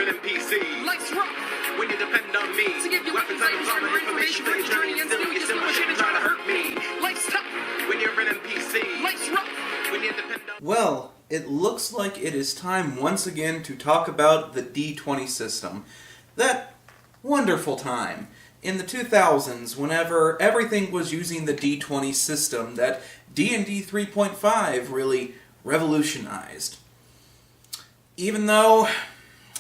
NPC. Life's rough. When you depend on me To give you weapons insight, and armor, information for your journey, and still you still shit shit and try to hurt me. Life's tough. When you're an NPC. Life's rough. When you depend on... Well, it looks like it is time once again to talk about the D20 system. That wonderful time in the 2000s, whenever everything was using the D20 system that D&D 3.5 really revolutionized. Even though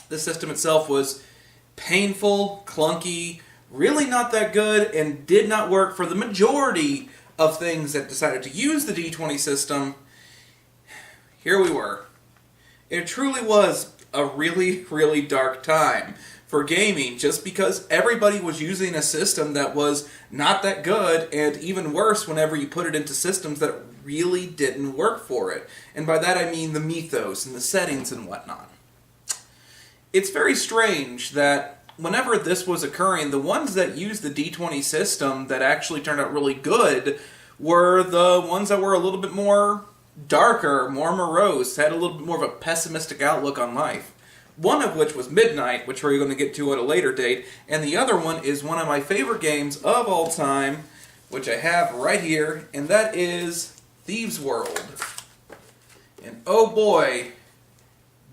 the system itself was painful, clunky, really not that good, and did not work for the majority of things that decided to use the D20 system, here we were. It truly was a really, really dark time for gaming, just because everybody was using a system that was not that good, and even worse whenever you put it into systems that really didn't work for it. And by that I mean the mythos and the settings and whatnot. It's very strange that whenever this was occurring, the ones that used the D20 system that actually turned out really good were the ones that were a little bit more darker, more morose, had a little bit more of a pessimistic outlook on life. One of which was Midnight, which we're going to get to at a later date, and the other one is one of my favorite games of all time, which I have right here, and that is Thieves World. And oh boy,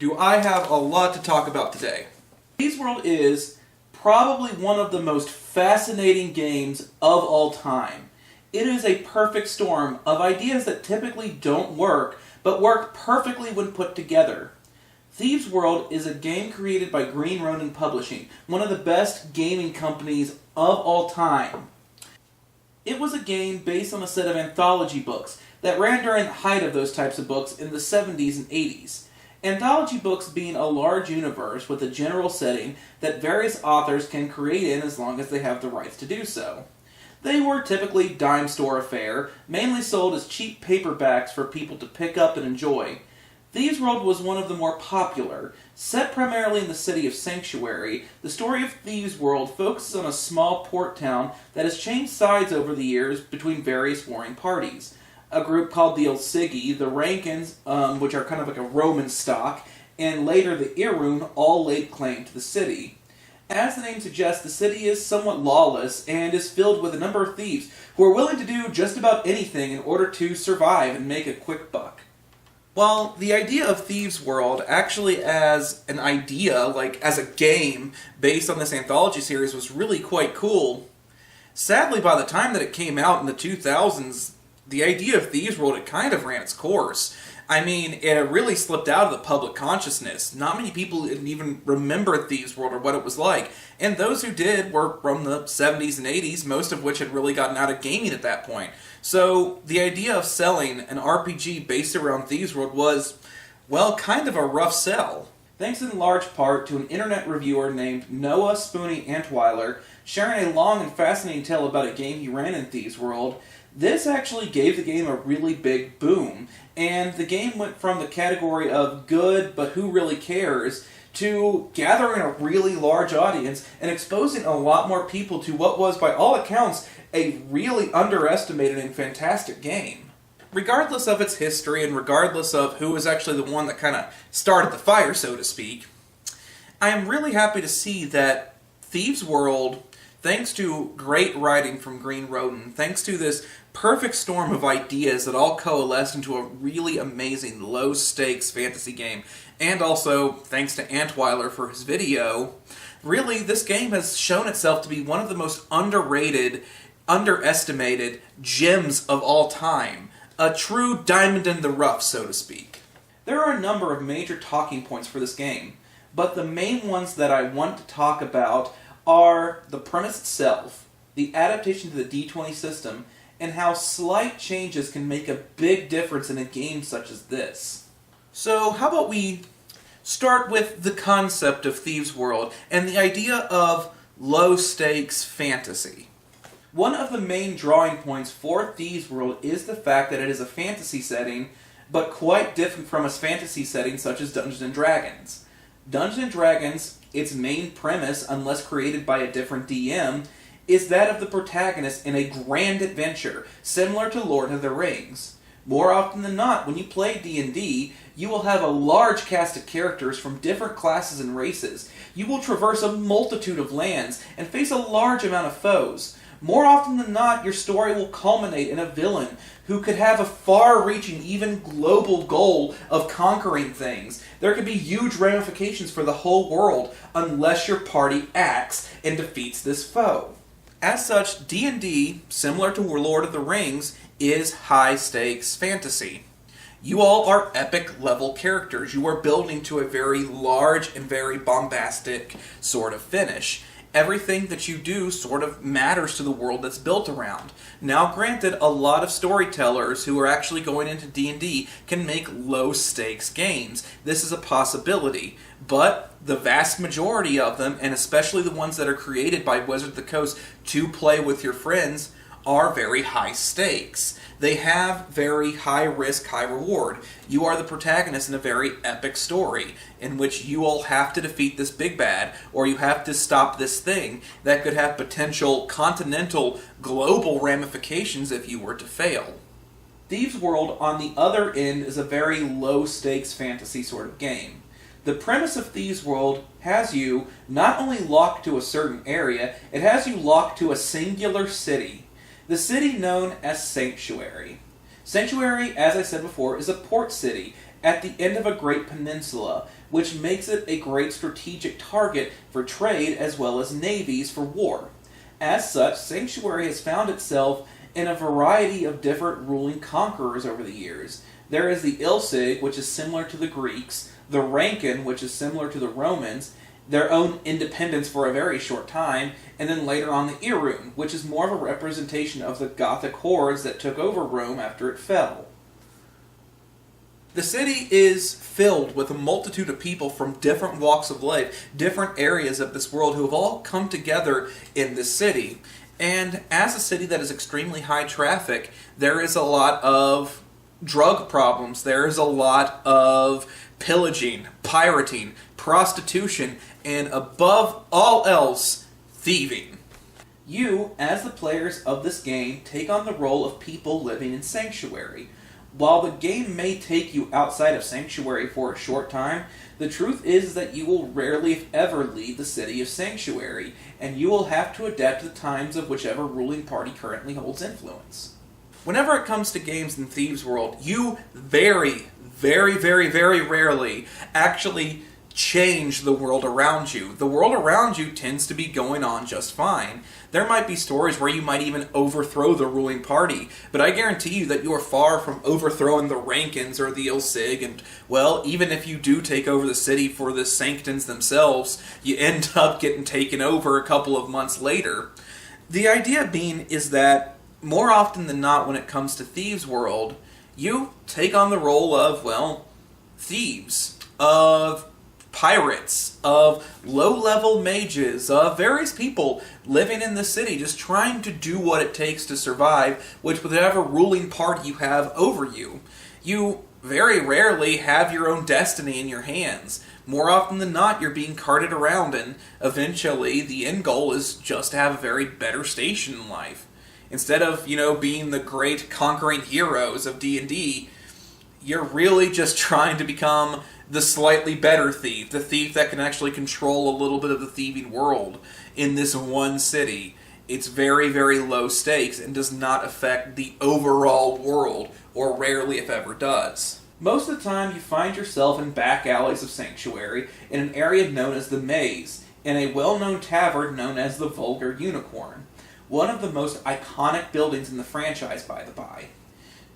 do I have a lot to talk about today. Thieves World is probably one of the most fascinating games of all time. It is a perfect storm of ideas that typically don't work, but work perfectly when put together. Thieves World is a game created by Green Ronin Publishing, one of the best gaming companies of all time. It was a game based on a set of anthology books that ran during the height of those types of books in the 70s and 80s. Anthology books being a large universe with a general setting that various authors can create in as long as they have the rights to do so. They were typically dime store affair, mainly sold as cheap paperbacks for people to pick up and enjoy. Thieves World was one of the more popular. Set primarily in the city of Sanctuary, the story of Thieves World focuses on a small port town that has changed sides over the years between various warring parties. A group called the Ilsigi, the Rankins, which are kind of like a Roman stock, and later the Irun all laid claim to the city. As the name suggests, the city is somewhat lawless and is filled with a number of thieves who are willing to do just about anything in order to survive and make a quick buck. Well, the idea of Thieves World, actually as an idea, like as a game based on this anthology series, was really quite cool. Sadly, by the time that it came out in the 2000s, the idea of Thieves World had kind of ran its course. I mean, it had really slipped out of the public consciousness. Not many people even remember Thieves World or what it was like. And those who did were from the 70s and 80s, most of which had really gotten out of gaming at that point. So, the idea of selling an RPG based around Thieves World was, well, kind of a rough sell. Thanks in large part to an internet reviewer named Noah Spoony Antweiler sharing a long and fascinating tale about a game he ran in Thieves World. This actually gave the game a really big boom, and the game went from the category of good, but who really cares, to gathering a really large audience and exposing a lot more people to what was, by all accounts, a really underestimated and fantastic game. Regardless of its history, and regardless of who was actually the one that kind of started the fire, so to speak, I am really happy to see that Thieves World, thanks to great writing from Green Ronin, thanks to this perfect storm of ideas that all coalesced into a really amazing low-stakes fantasy game, and also thanks to Antweiler for his video, really this game has shown itself to be one of the most underrated, underestimated gems of all time. A true diamond in the rough, so to speak. There are a number of major talking points for this game, but the main ones that I want to talk about are the premise itself, the adaptation to the D20 system, and how slight changes can make a big difference in a game such as this. So, how about we start with the concept of Thieves World and the idea of low-stakes fantasy. One of the main drawing points for Thieves World is the fact that it is a fantasy setting, but quite different from a fantasy setting such as Dungeons & Dragons. Dungeons & Dragons, its main premise, unless created by a different DM, is that of the protagonist in a grand adventure, similar to Lord of the Rings. More often than not, when you play D&D, you will have a large cast of characters from different classes and races. You will traverse a multitude of lands and face a large amount of foes. More often than not, your story will culminate in a villain who could have a far-reaching, even global goal of conquering things. There could be huge ramifications for the whole world unless your party acts and defeats this foe. As such, D&D, similar to Lord of the Rings, is high-stakes fantasy. You all are epic-level characters. You are building to a very large and very bombastic sort of finish. Everything that you do sort of matters to the world that's built around. Now, granted, a lot of storytellers who are actually going into D&D can make low-stakes games. This is a possibility. But the vast majority of them, and especially the ones that are created by Wizards of the Coast to play with your friends, are very high stakes. They have very high risk, high reward. You are the protagonist in a very epic story in which you all have to defeat this big bad, or you have to stop this thing that could have potential continental, global ramifications if you were to fail. Thieves World, on the other end, is a very low stakes fantasy sort of game. The premise of Thieves World has you not only locked to a certain area, it has you locked to a singular city. The city known as Sanctuary. Sanctuary, as I said before, is a port city at the end of a great peninsula, which makes it a great strategic target for trade as well as navies for war. As such, Sanctuary has found itself in a variety of different ruling conquerors over the years. There is the Ilsig, which is similar to the Greeks, the Rankin, which is similar to the Romans, their own independence for a very short time, and then later on the Irun, which is more of a representation of the Gothic hordes that took over Rome after it fell. The city is filled with a multitude of people from different walks of life, different areas of this world who have all come together in this city. And as a city that is extremely high traffic, there is a lot of drug problems, there is a lot of pillaging, pirating, prostitution, and above all else, thieving. You, as the players of this game, take on the role of people living in Sanctuary. While the game may take you outside of Sanctuary for a short time, the truth is that you will rarely, if ever, leave the city of Sanctuary, and you will have to adapt to the times of whichever ruling party currently holds influence. Whenever it comes to games in Thieves World, you very rarely actually change the world around you. The world around you tends to be going on just fine. There might be stories where you might even overthrow the ruling party, but I guarantee you that you are far from overthrowing the Rankins or the Ilsig, and, well, even if you do take over the city for the Sanctons themselves, you end up getting taken over a couple of months later. The idea being is that, more often than not when it comes to Thieves World, you take on the role of, well, thieves, of pirates, of low-level mages, of various people living in the city just trying to do what it takes to survive with whatever ruling party you have over you. You very rarely have your own destiny in your hands. More often than not, you're being carted around, and eventually the end goal is just to have a very better station in life. Instead of, being the great conquering heroes of D&D, you're really just trying to become the slightly better thief, the thief that can actually control a little bit of the thieving world in this one city. It's very low stakes and does not affect the overall world, or rarely if ever does. Most of the time you find yourself in back alleys of Sanctuary in an area known as the Maze, in a well-known tavern known as the Vulgar Unicorn. One of the most iconic buildings in the franchise, by the by.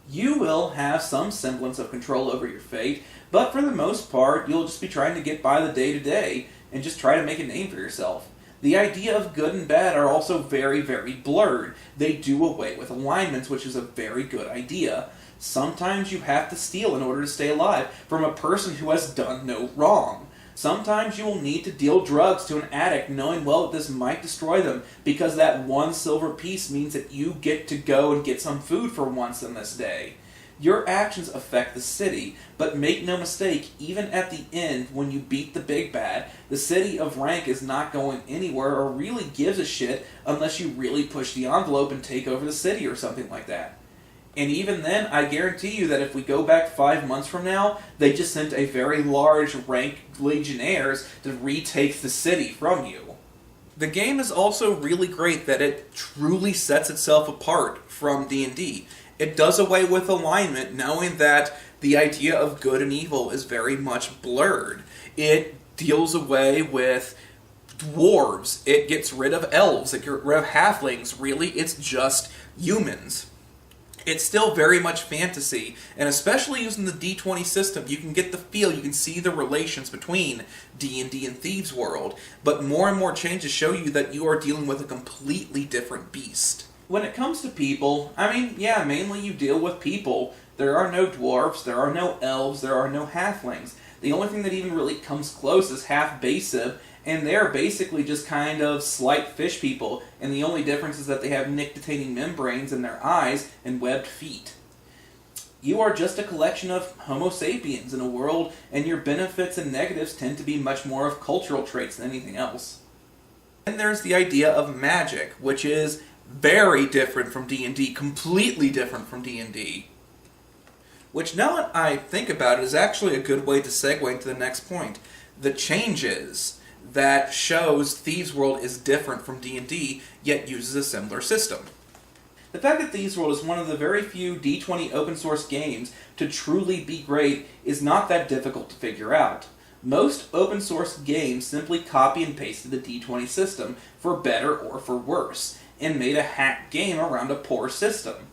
You will have some semblance of control over your fate, but for the most part, you'll just be trying to get by the day-to-day and just try to make a name for yourself. The idea of good and bad are also very blurred. They do away with alignments, which is a very good idea. Sometimes you have to steal in order to stay alive from a person who has done no wrong. Sometimes you will need to deal drugs to an addict knowing well that this might destroy them, because that one silver piece means that you get to go and get some food for once in this day. Your actions affect the city, but make no mistake, even at the end, when you beat the big bad, the city of Rank is not going anywhere or really gives a shit unless you really push the envelope and take over the city or something like that. And even then, I guarantee you that if we go back 5 months from now, they just sent a very large rank legionnaires to retake the city from you. The game is also really great that it truly sets itself apart from D&D. It does away with alignment, knowing that the idea of good and evil is very much blurred. It deals away with dwarves, it gets rid of elves, it gets rid of halflings. Really, it's just humans. It's still very much fantasy, and especially using the D20 system, you can get the feel, you can see the relations between D&D and Thieves World, but more and more changes show you that you are dealing with a completely different beast. When it comes to people, I mean, yeah, mainly you deal with people. There are no dwarves, there are no elves, there are no halflings. The only thing that even really comes close is half-basive, and they're basically just kind of slight fish people, and the only difference is that they have nictitating membranes in their eyes and webbed feet. You are just a collection of Homo sapiens in a world, and your benefits and negatives tend to be much more of cultural traits than anything else. Then there's the idea of magic, which is very different from D&D, completely different from D&D. Which, now that I think about it, is actually a good way to segue into the next point. The changes that shows Thieves World is different from D&D, yet uses a similar system. The fact that Thieves World is one of the very few D20 open source games to truly be great is not that difficult to figure out. Most open source games simply copy and pasted the D20 system, for better or for worse, and made a hack game around a poor system.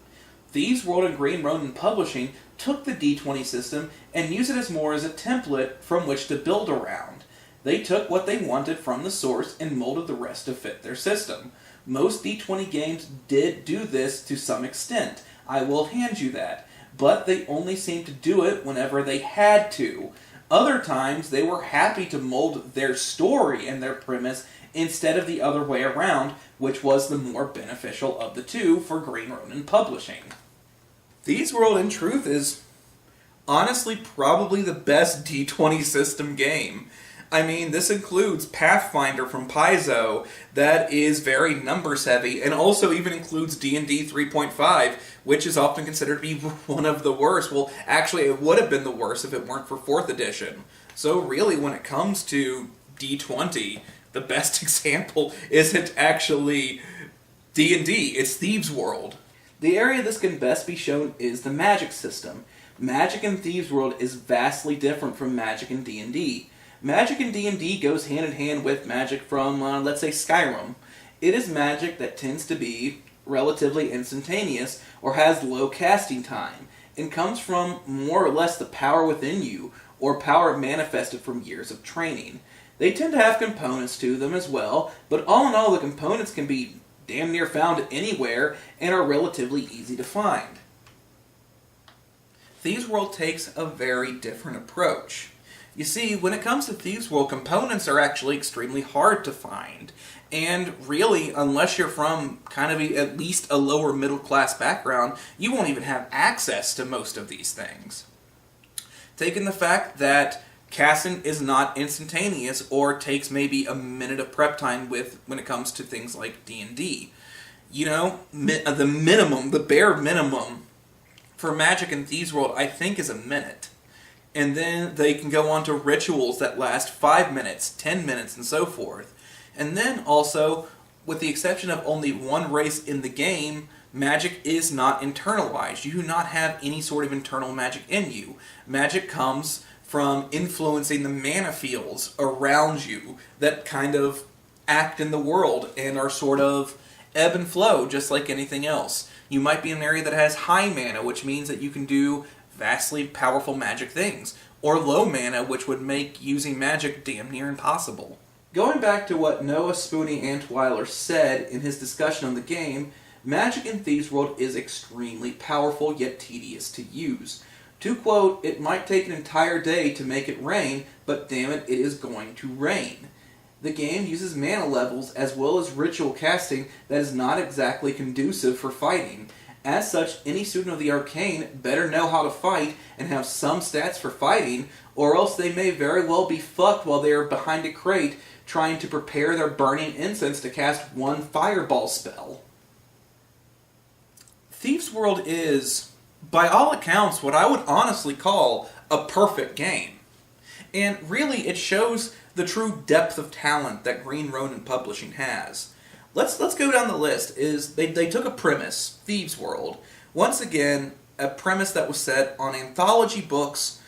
Thieves World and Green Ronin Publishing took the D20 system and used it as more as a template from which to build around. They took what they wanted from the source and molded the rest to fit their system. Most D20 games did do this to some extent, I will hand you that, but they only seemed to do it whenever they had to. Other times, they were happy to mold their story and their premise instead of the other way around, which was the more beneficial of the two for Green Ronin Publishing. Thieves World, in truth, is honestly probably the best D20 system game. I mean, this includes Pathfinder from Paizo, that is very numbers heavy, and also even includes D&D 3.5, which is often considered to be one of the worst. Well, actually, it would have been the worst if it weren't for 4th edition. So really, when it comes to D20, the best example isn't actually D&D, it's Thieves World. The area this can best be shown is the magic system. Magic in Thieves World is vastly different from magic in D&D. Magic in D&D goes hand in hand with magic from, let's say, Skyrim. It is magic that tends to be relatively instantaneous or has low casting time, and comes from more or less the power within you, or power manifested from years of training. They tend to have components to them as well, but all in all, the components can be damn near found anywhere and are relatively easy to find. Thieves World takes a very different approach. You see, when it comes to Thieves World, components are actually extremely hard to find. And really, unless you're from kind of at least a lower middle class background, you won't even have access to most of these things. Taking the fact that casting is not instantaneous or takes maybe a minute of prep time when it comes to things like D&D. You know, the bare minimum for Magic and Thieves World, I think, is a minute. And then they can go on to rituals that last 5 minutes, 10 minutes, and so forth. And then also, with the exception of only one race in the game, magic is not internalized. You do not have any sort of internal magic in you. Magic comes from influencing the mana fields around you that kind of act in the world and are sort of ebb and flow, just like anything else. You might be in an area that has high mana, which means that you can do vastly powerful magic things, or low mana, which would make using magic damn near impossible. Going back to what Noah Spoony Antweiler said in his discussion on the game, magic in Thieves World is extremely powerful yet tedious to use. To quote, "It might take an entire day to make it rain, but damn it, it is going to rain." The game uses mana levels as well as ritual casting that is not exactly conducive for fighting. As such, any student of the arcane better know how to fight and have some stats for fighting, or else they may very well be fucked while they are behind a crate trying to prepare their burning incense to cast one fireball spell. Thieves World is, by all accounts, what I would honestly call a perfect game. And really, it shows the true depth of talent that Green Ronin Publishing has. Let's go down the list. They took a premise, Thieves World. Once again, a premise that was set on anthology books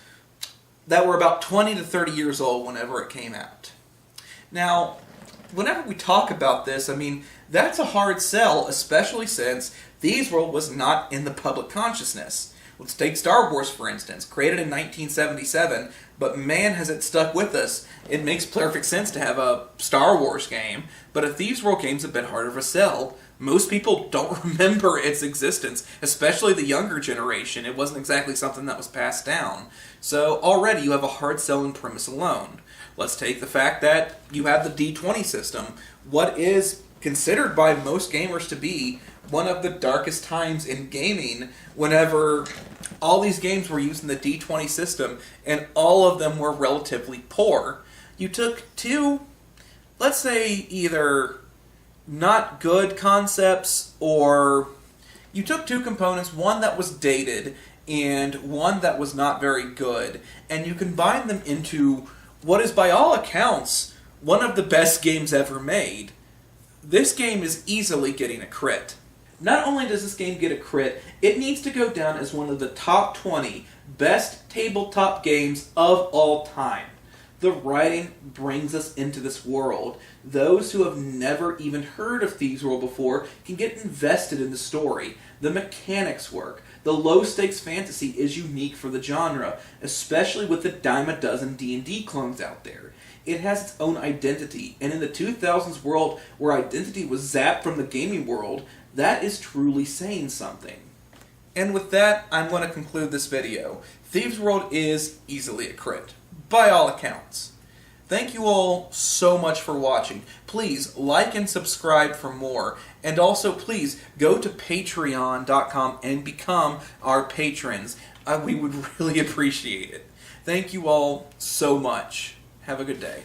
that were about 20 to 30 years old whenever it came out. Now, whenever we talk about this, I mean, that's a hard sell, especially since Thieves World was not in the public consciousness. Let's take Star Wars, for instance, created in 1977, but man, has it stuck with us. It makes perfect sense to have a Star Wars game, but a Thieves World game's a bit harder of a sell. Most people don't remember its existence, especially the younger generation. It wasn't exactly something that was passed down. So already you have a hard selling premise alone. Let's take the fact that you have the D20 system, what is considered by most gamers to be one of the darkest times in gaming, whenever all these games were using the D20 system and all of them were relatively poor. You took two, let's say, either not good concepts, or you took two components, one that was dated and one that was not very good, and you combined them into what is, by all accounts, one of the best games ever made. This game is easily getting a crit. Not only does this game get a crit, it needs to go down as one of the top 20 best tabletop games of all time. The writing brings us into this world. Those who have never even heard of Thieves World before can get invested in the story. The mechanics work. The low-stakes fantasy is unique for the genre, especially with the dime a dozen D&D clones out there. It has its own identity, and in the 2000s world where identity was zapped from the gaming world, that is truly saying something. And with that, I'm going to conclude this video. Thieves World is easily a crit, by all accounts. Thank you all so much for watching. Please like and subscribe for more. And also please go to patreon.com and become our patrons. We would really appreciate it. Thank you all so much. Have a good day.